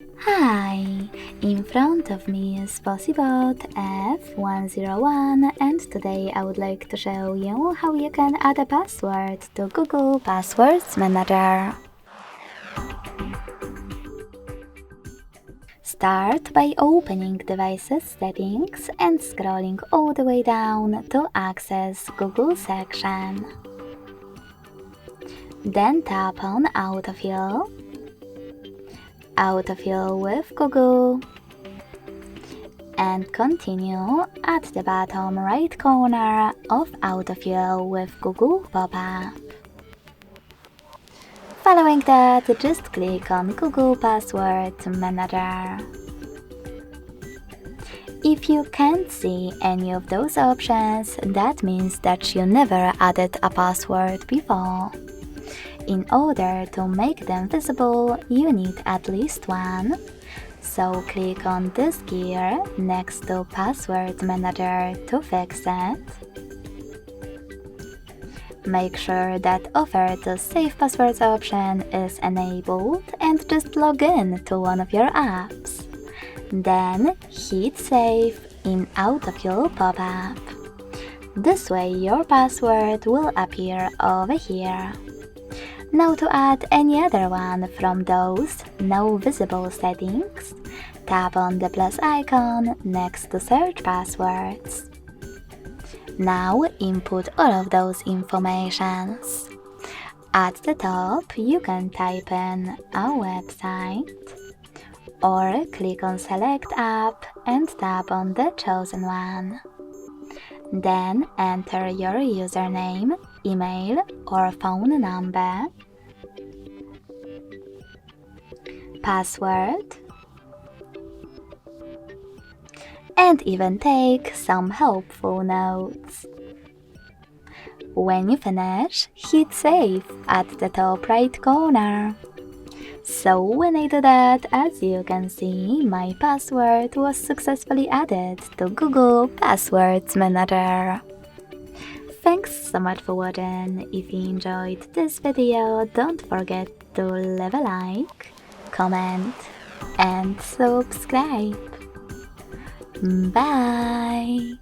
Hi! In front of me is FOSSIBOT F101 and today I would like to show you how you can add a password to Google Passwords Manager. Start by opening Devices Settings and scrolling all the way down to access Google section. Then tap on Autofill with Google, and continue at the bottom right corner of Autofill with Google pop-up. Following that, just click on Google Password Manager. If you can't see any of those options, that means that you never added a password before. In order to make them visible, you need at least one. So click on this gear next to Password Manager to fix it. Make sure that Offer to Save Passwords option is enabled and just log in to one of your apps. Then hit Save in Autofill pop-up. This way your password will appear over here. Now to add any other one from those no visible settings, tap on the plus icon next to Search Passwords. Now input all of those informations. At the top you can type in a website, or click on Select App and tap on the chosen one. Then enter your username, email or phone number, password, and even take some helpful notes. When you finish, hit Save at the top right corner. So when I do that, as you can see, my password was successfully added to Google Passwords Manager. Thanks so much for watching. If you enjoyed this video, don't forget to leave a like, comment and subscribe. Bye!